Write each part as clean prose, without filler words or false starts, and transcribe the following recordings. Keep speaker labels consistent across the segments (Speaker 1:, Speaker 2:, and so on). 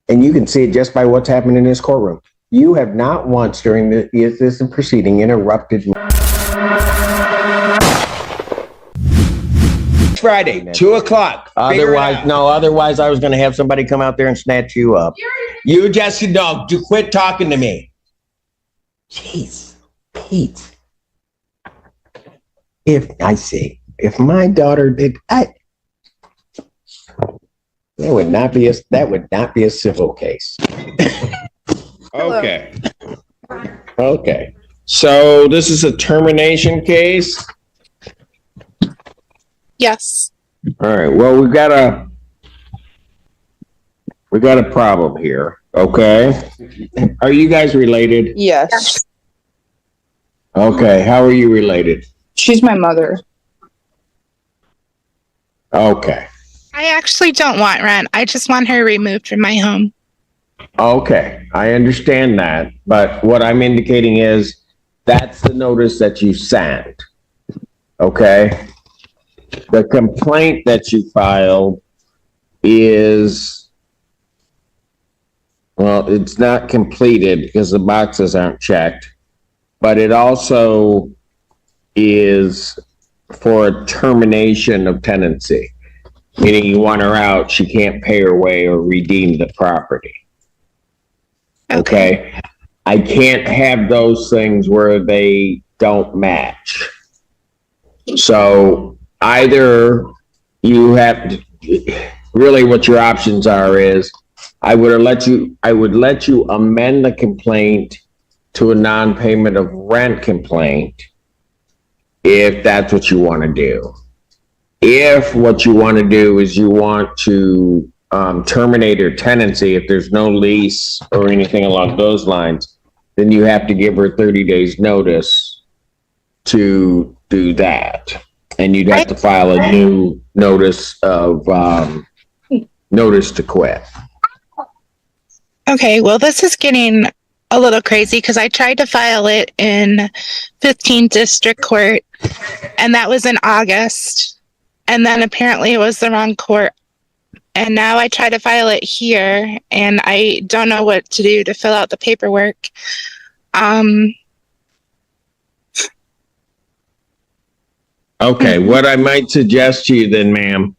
Speaker 1: And you can see it just by what's happened in this courtroom. You have not once during this proceeding interrupted me. Friday, 2:00. Otherwise I was going to have somebody come out there and snatch you up. You just, quit talking to me. Jeez, Pete. If my daughter did, that would not be a civil case. Okay. So this is a termination case.
Speaker 2: Yes.
Speaker 1: All right. Well, we got a problem here. Okay. Are you guys related?
Speaker 3: Yes.
Speaker 1: Okay. How are you related?
Speaker 3: She's my mother.
Speaker 1: Okay.
Speaker 2: I actually don't want rent. I just want her removed from my home.
Speaker 1: Okay. I understand that. But what I'm indicating is that's the notice that you sent. Okay. The complaint that you filed is, well, it's not completed because the boxes aren't checked, but it also is for a termination of tenancy, meaning you want her out, she can't pay her way or redeem the property. Okay. I can't have those things where they don't match. So either you have to, really what your options are is I would let you amend the complaint to a non-payment of rent complaint if that's what you want to do. If what you want to do is you want to terminate her tenancy, if there's no lease or anything along those lines, then you have to give her 30 days notice to do that. And you'd have to file a new notice of notice to quit.
Speaker 2: Okay, well, this is getting a little crazy because I tried to file it in 15th District Court, and that was in August. And then apparently it was the wrong court. And now I try to file it here, and I don't know what to do to fill out the paperwork.
Speaker 1: Okay, what I might suggest to you then, ma'am,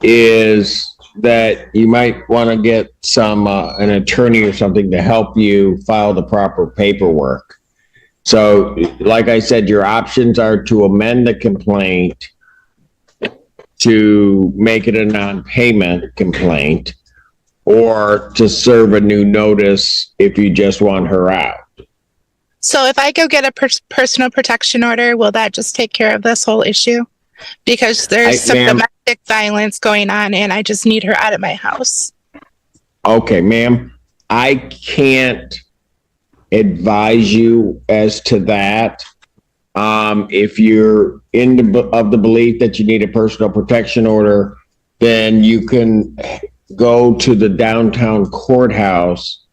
Speaker 1: is that you might want to get an attorney or something to help you file the proper paperwork. So, like I said, your options are to amend the complaint to make it a non-payment complaint, or to serve a new notice if you just want her out.
Speaker 2: So if I go get a personal protection order, will that just take care of this whole issue? Because there's some domestic violence going on, and I just need her out of my house. Okay,
Speaker 1: ma'am, I can't advise you as to that. If you're of the belief that you need a personal protection order, then you can go to the downtown courthouse,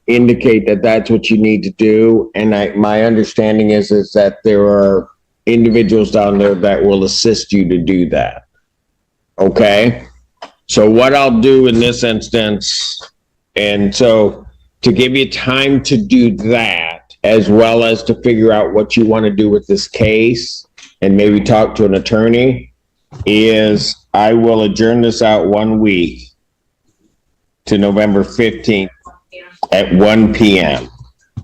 Speaker 1: indicate that that's what you need to do. And my understanding is that there are individuals down there that will assist you to do that. Okay. So what I'll do in this instance, and so to give you time to do that, as well as to figure out what you want to do with this case and maybe talk to an attorney, is I will adjourn this out 1 week to November 15th at 1 p.m.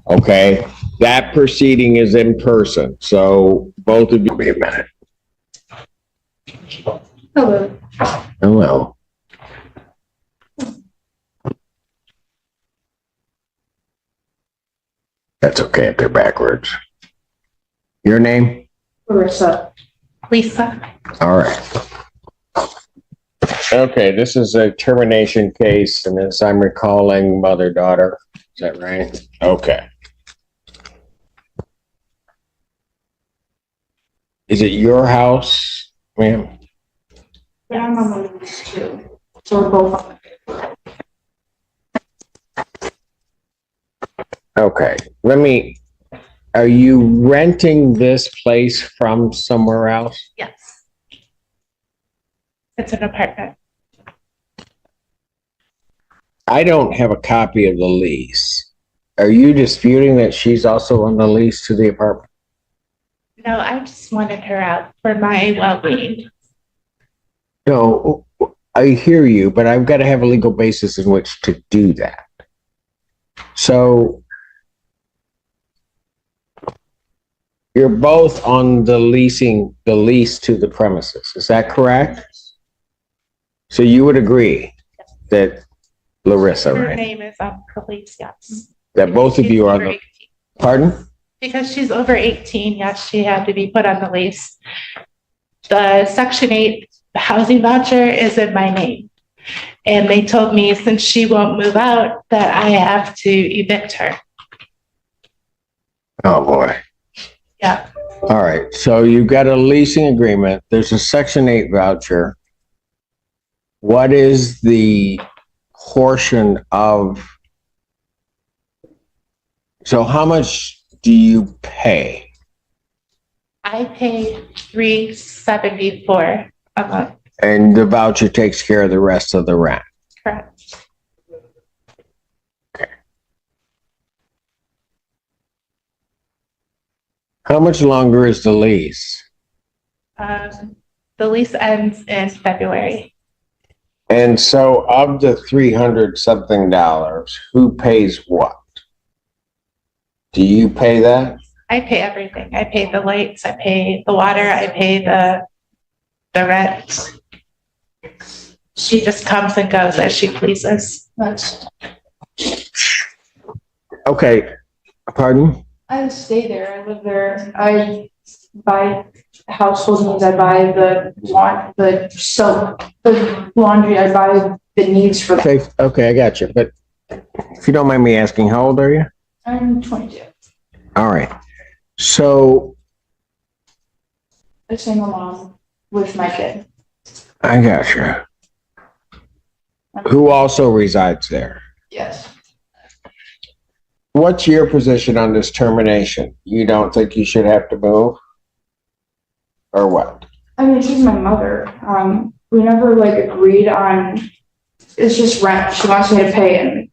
Speaker 1: Okay. That proceeding is in person. So both of you, wait a minute.
Speaker 3: Hello.
Speaker 1: Hello. That's okay if they're backwards. Your name?
Speaker 3: Larissa.
Speaker 2: Lisa.
Speaker 1: All right. Okay, this is a termination case, and as I'm recalling, mother-daughter. Is that right? Okay. Is it your house, ma'am?
Speaker 3: Yeah, my mother's too. So we're both on the paper.
Speaker 1: Okay, are you renting this place from somewhere else?
Speaker 2: Yes. It's an apartment.
Speaker 1: I don't have a copy of the lease. Are you disputing that she's also on the lease to the apartment?
Speaker 2: No, I just wanted her out for my well-being.
Speaker 1: No, I hear you, but I've got to have a legal basis in which to do that. So you're both on the lease to the premises. Is that correct? So you would agree that Larissa,
Speaker 2: Her
Speaker 1: right?
Speaker 2: name is on the lease, yes.
Speaker 1: That both of
Speaker 2: She's
Speaker 1: you are
Speaker 2: over
Speaker 1: the,
Speaker 2: 18.
Speaker 1: pardon?
Speaker 2: Because she's over 18, yes, she had to be put on the lease. The Section 8 housing voucher is in my name. And they told me since she won't move out that I have to evict her.
Speaker 1: Oh, boy.
Speaker 2: Yeah.
Speaker 1: All right. So you've got a leasing agreement. There's a Section 8 voucher. What is the portion of, so how much do you pay?
Speaker 2: I pay $374 a month.
Speaker 1: And the voucher takes care of the rest of the rent.
Speaker 2: Correct.
Speaker 1: How much longer is the lease?
Speaker 2: The lease ends in February.
Speaker 1: And so of the $300 something, who pays what? Do you pay that?
Speaker 2: I pay everything. I pay the lights, I pay the water, I pay the rent. She just comes and goes as she pleases.
Speaker 1: Okay. Pardon?
Speaker 3: I stay there. I live there. I buy household needs. I buy the soap, the laundry. I buy the needs for that.
Speaker 1: Okay, I got you. But if you don't mind me asking, how old are you?
Speaker 3: I'm 22.
Speaker 1: All right. So
Speaker 3: A single mom with my kid.
Speaker 1: I got you. Who also resides there?
Speaker 3: Yes.
Speaker 1: What's your position on this termination? You don't think you should have to move? Or what?
Speaker 3: I mean, she's my mother. We never like agreed on. It's just rent. She wants me to pay, and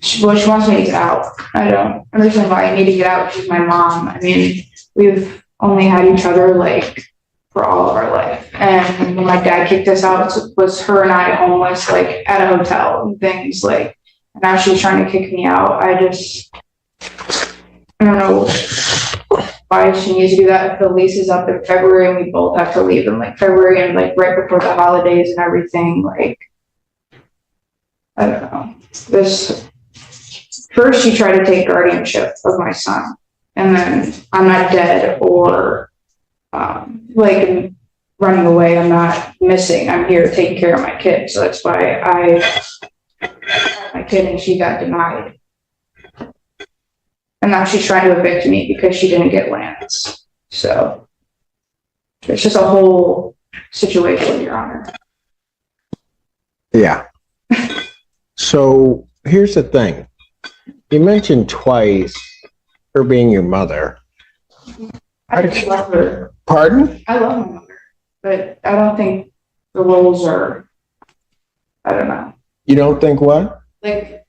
Speaker 3: she wants me to get out. I don't understand why I need to get out. She's my mom. I mean, we've only had each other like for all of our life. And when my dad kicked us out, it was her and I homeless, like at a hotel and things like. And now she's trying to kick me out. I don't know why she needs to do that. If the lease is up in February and we both have to leave in like February and like right before the holidays and everything, like, I don't know. First she tried to take guardianship of my son, and then I'm not dead or like running away. I'm not missing. I'm here taking care of my kid. So that's why my kid, and she got denied. And now she's trying to evict me because she didn't get lands. So it's just a whole situation, Your Honor.
Speaker 1: Yeah. So here's the thing. You mentioned twice her being your mother.
Speaker 3: I just love her.
Speaker 1: Pardon?
Speaker 3: I love my mother, but I don't think the roles are, I don't know.
Speaker 1: You don't think what?
Speaker 3: Like,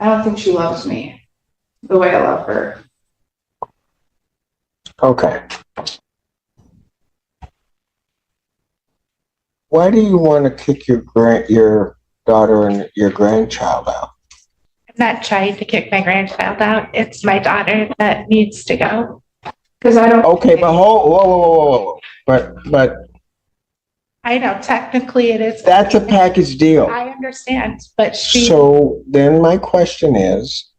Speaker 3: I don't think she loves me the way I love her.
Speaker 1: Okay. Why do you want to kick your daughter and your grandchild out?
Speaker 2: I'm not trying to kick my grandchild out. It's my daughter that needs to go.
Speaker 3: Because I don't.
Speaker 1: Okay, but whoa. But
Speaker 2: I know technically it is.
Speaker 1: that's a package deal.
Speaker 2: I understand, but
Speaker 1: So then my question is,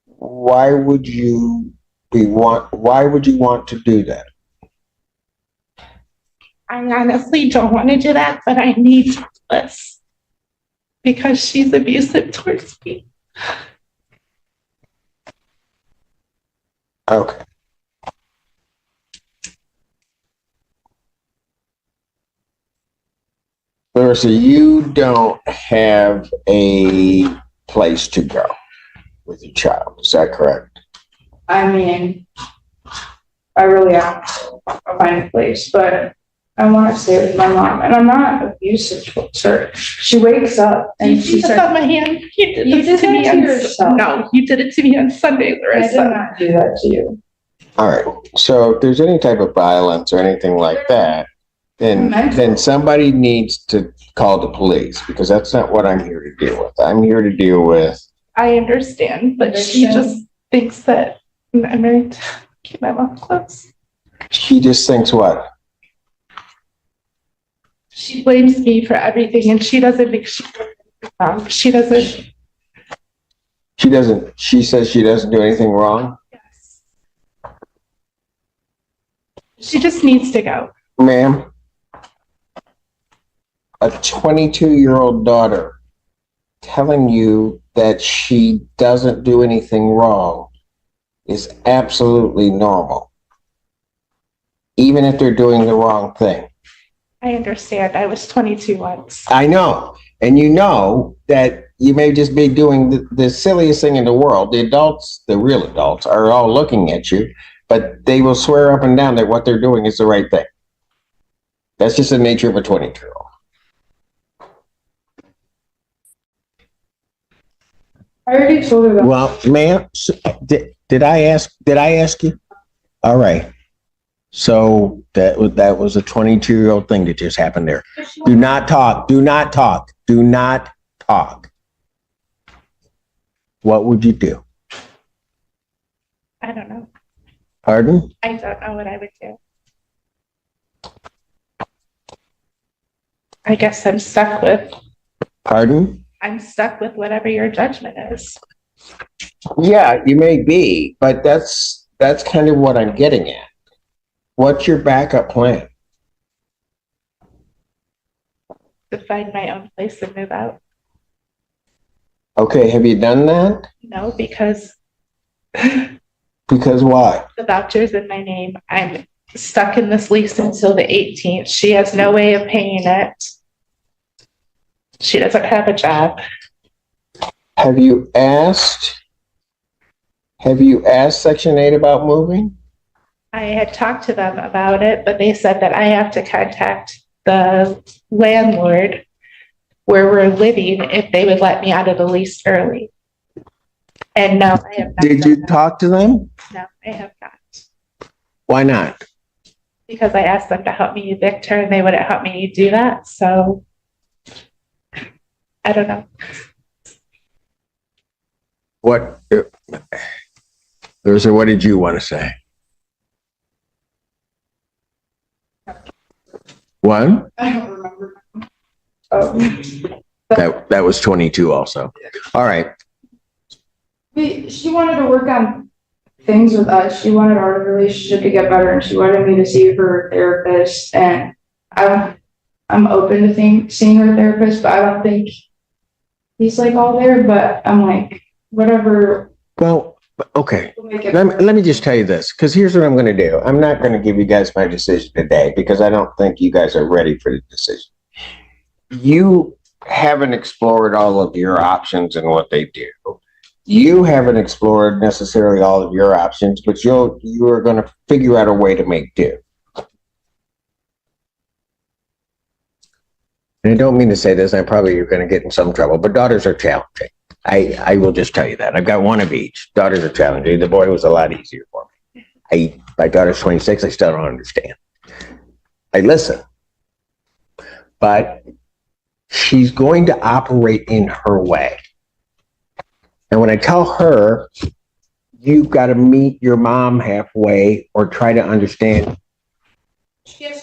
Speaker 1: why would you want to do that?
Speaker 2: I honestly don't want to do that, but I need this because she's abusive towards me.
Speaker 1: Okay. Larissa, you don't have a place to go with your child. Is that correct?
Speaker 3: I mean, I really have to find a place, but I want to stay with my mom, and I'm not abusive towards her. She wakes up and she
Speaker 2: You
Speaker 3: starts.
Speaker 2: on my hand. You did
Speaker 3: You
Speaker 2: this
Speaker 3: did
Speaker 2: to me
Speaker 3: that to
Speaker 2: on
Speaker 3: yourself.
Speaker 2: No, you did it to me on Sunday,
Speaker 3: I did
Speaker 2: Larissa.
Speaker 3: not do that to you.
Speaker 1: All right. So if there's any type of violence or anything like that, then somebody needs to call the police, because that's not what I'm here to deal with. I'm here to deal with.
Speaker 2: I understand, but she just thinks that I'm married to keep my mom close.
Speaker 1: She just thinks what?
Speaker 2: She blames me for everything, and she doesn't think she doesn't.
Speaker 1: She says she doesn't do anything wrong?
Speaker 2: Yes. She just needs to go.
Speaker 1: Ma'am, a 22-year-old daughter telling you that she doesn't do anything wrong is absolutely normal, even if they're doing the wrong thing.
Speaker 2: I understand. I was 22 once.
Speaker 1: I know. And you know that you may just be doing the silliest thing in the world. The adults, the real adults, are all looking at you, but they will swear up and down that what they're doing is the right thing. That's just the nature of a 22-year-old.
Speaker 3: I already told her that.
Speaker 1: Well, ma'am, did I ask you? All right. So that was a 22-year-old thing that just happened there. Do not talk. Do not talk. Do not talk. What would you do?
Speaker 2: I don't know.
Speaker 1: Pardon?
Speaker 2: I don't know what I would do. I guess I'm stuck with whatever your judgment is.
Speaker 1: Yeah, you may be, but that's kind of what I'm getting at. What's your backup plan?
Speaker 2: To find my own place and move out.
Speaker 1: Okay, have you done that?
Speaker 2: No, because
Speaker 1: Because why?
Speaker 2: the voucher's in my name. I'm stuck in this lease until the 18th. She has no way of paying it. She doesn't have a job.
Speaker 1: Have you asked Section 8 about moving?
Speaker 2: I had talked to them about it, but they said that I have to contact the landlord where we're living if they would let me out of the lease early. And no, I have not.
Speaker 1: Did you talk to them?
Speaker 2: No, I have not.
Speaker 1: Why not?
Speaker 2: Because I asked them to help me evict her and they wouldn't help me do that. So I don't know.
Speaker 1: What did you want to say? What?
Speaker 3: I don't remember. Oh.
Speaker 1: That was 22 also. All right.
Speaker 3: She wanted to work on things with us. She wanted our relationship to get better, and she wanted me to see her therapist. And I'm open to seeing her therapist, but I don't think he's like all there. But I'm like, whatever.
Speaker 1: Well, okay. Let me just tell you this, because here's what I'm going to do. I'm not going to give you guys my decision today because I don't think you guys are ready for the decision. You haven't explored all of your options and what they do. You haven't explored necessarily all of your options, but you are going to figure out a way to make do. And I don't mean to say this, and you're going to get in some trouble, but daughters are challenging. I will just tell you that. I've got one of each. Daughters are challenging. The boy was a lot easier for me. My daughter's 26. I still don't understand. I listen. But she's going to operate in her way. And when I tell her, you've got to meet your mom halfway or try to understand,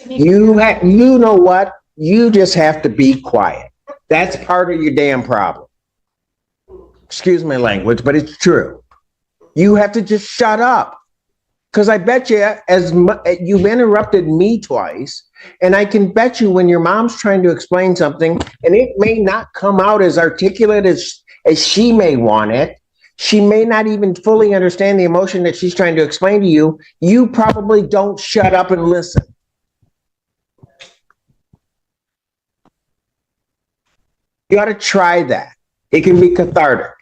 Speaker 1: you know what? You just have to be quiet. That's part of your damn problem. Excuse my language, but it's true. You have to just shut up. Because I bet you, you've interrupted me twice, and I can bet you when your mom's trying to explain something, and it may not come out as articulate as she may want it, she may not even fully understand the emotion that she's trying to explain to you, you probably don't shut up and listen. You ought to try that. It can be cathartic.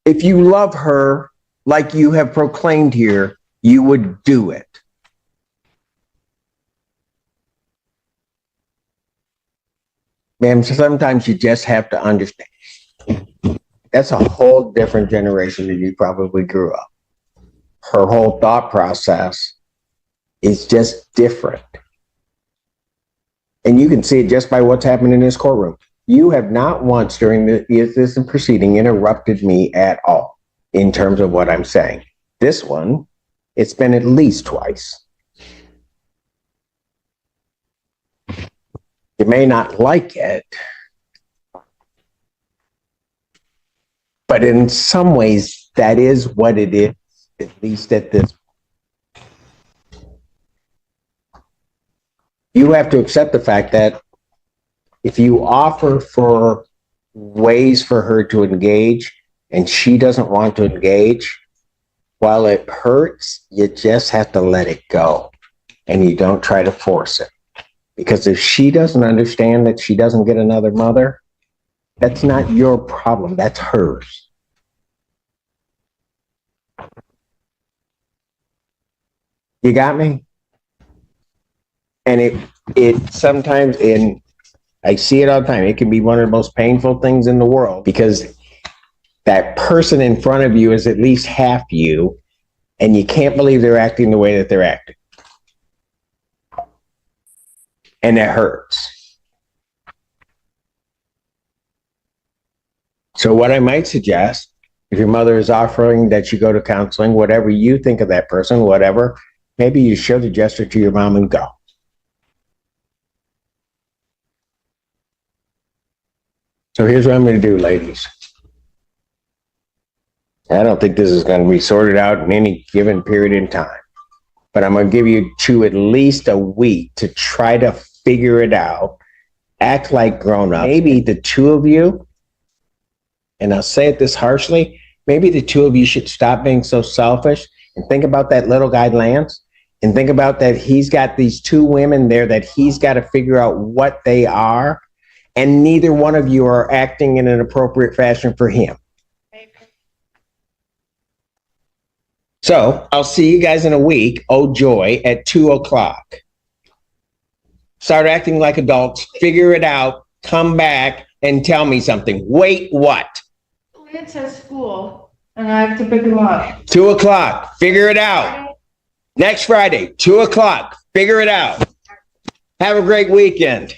Speaker 1: If you love her, like you have proclaimed here, you would do it. Ma'am, sometimes you just have to understand. That's a whole different generation than you probably grew up. Her whole thought process is just different. And you can see it just by what's happened in this courtroom. You have not once during this proceeding interrupted me at all in terms of what I'm saying. This one, it's been at least twice. You may not like it, but in some ways, that is what it is, at least at this. You have to accept the fact that if you offer for ways for her to engage and she doesn't want to engage, while it hurts, you just have to let it go and you don't try to force it. Because if she doesn't understand that she doesn't get another mother, that's not your problem, that's hers. You got me? And it sometimes, and I see it all the time, it can be one of the most painful things in the world because that person in front of you is at least half you, and you can't believe they're acting the way that they're acting. And it hurts. So what I might suggest, if your mother is offering that you go to counseling, whatever you think of that person, whatever, maybe you show the gesture to your mom and go. So here's what I'm going to do, ladies. I don't think this is going to be sorted out in any given period in time, but I'm going to give you at least a week to try to figure it out, act like grown-ups. Maybe the two of you, and I'll say it this harshly, maybe the two of you should stop being so selfish and think about that little guy, Lance, and think about that he's got these two women there that he's got to figure out what they are, and neither one of you are acting in an appropriate fashion for him. So I'll see you guys in a week, oh joy, at 2:00. Start acting like adults, figure it out, come back and tell me something. Wait, what?
Speaker 3: Lance has school and I have to pick him up.
Speaker 1: 2:00, figure it out. Next Friday, 2:00, figure it out. Have a great weekend.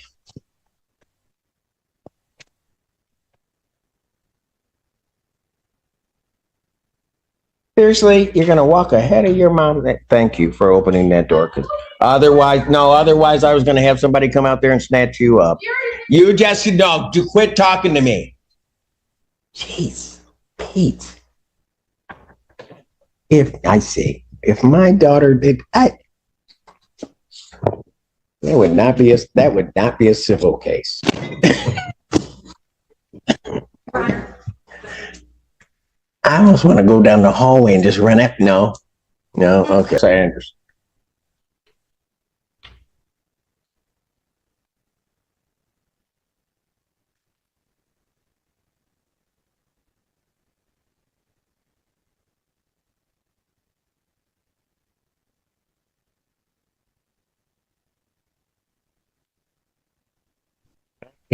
Speaker 1: Seriously, you're going to walk ahead of your mom? Thank you for opening that door. Because otherwise I was going to have somebody come out there and snatch you up. You just, no, quit talking to me. Jeez, Pete. If my daughter did, that would not be a civil case. I almost want to go down the hallway and just run up. No, okay. Sanders.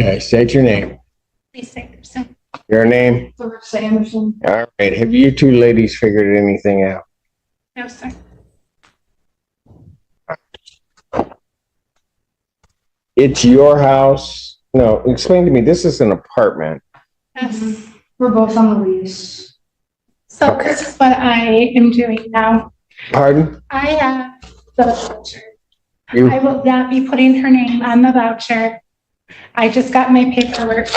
Speaker 1: Okay, state your name.
Speaker 2: Lisa Anderson.
Speaker 1: Your name?
Speaker 3: Larissa Anderson.
Speaker 1: All right. Have you two ladies figured anything out?
Speaker 2: No, sir.
Speaker 1: It's your house. No, explain to me. This is an apartment.
Speaker 2: Yes.
Speaker 3: We're both on the lease.
Speaker 2: So
Speaker 1: Okay.
Speaker 2: this is what I am doing now.
Speaker 1: Pardon?
Speaker 2: I have the voucher.
Speaker 1: You?
Speaker 2: I will not be putting her name on the voucher. I just got my paperwork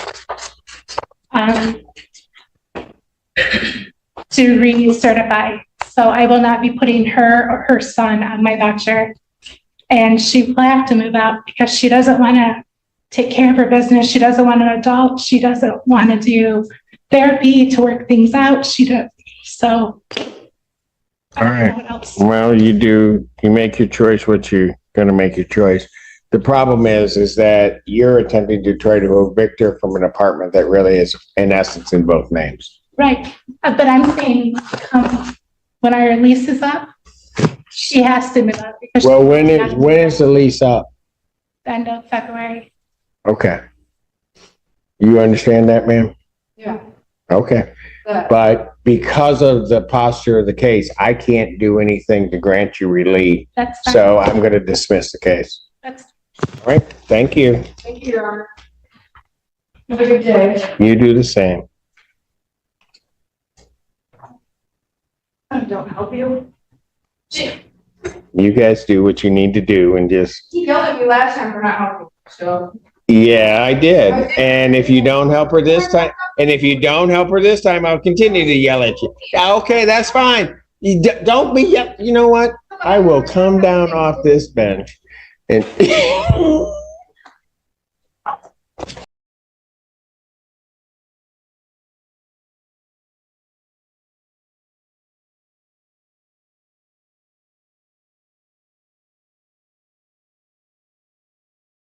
Speaker 2: to recertify. So I will not be putting her or her son on my voucher. And she will have to move out because she doesn't want to take care of her business. She doesn't want an adult. She doesn't want to do therapy to work things out. She does. So I don't know what else.
Speaker 1: Well, you make your choice what you're going to make your choice. The problem is that you're attempting to try to evict her from an apartment that really is, in essence, in both names.
Speaker 2: Right. But I'm saying,
Speaker 4: when our lease is up, she has to move up. Because
Speaker 1: Well, when is the lease up?
Speaker 4: end of February.
Speaker 1: Okay. You understand that, ma'am?
Speaker 3: Yeah.
Speaker 1: Okay. But because of the posture of the case, I can't do anything to grant you relief.
Speaker 4: That's fine.
Speaker 1: So I'm going to dismiss the case.
Speaker 4: That's
Speaker 1: All right. Thank you.
Speaker 3: Thank you, Your Honor. Have a good day.
Speaker 1: You do the same.
Speaker 3: Don't help you.
Speaker 1: You guys do what you need to do and just,
Speaker 3: He yelled at me last time for not helping, so.
Speaker 1: yeah, I did. And if you don't help her this time, I'll continue to yell at you. Yeah, okay, that's fine. Don't be, you know what? I will come down off this bench and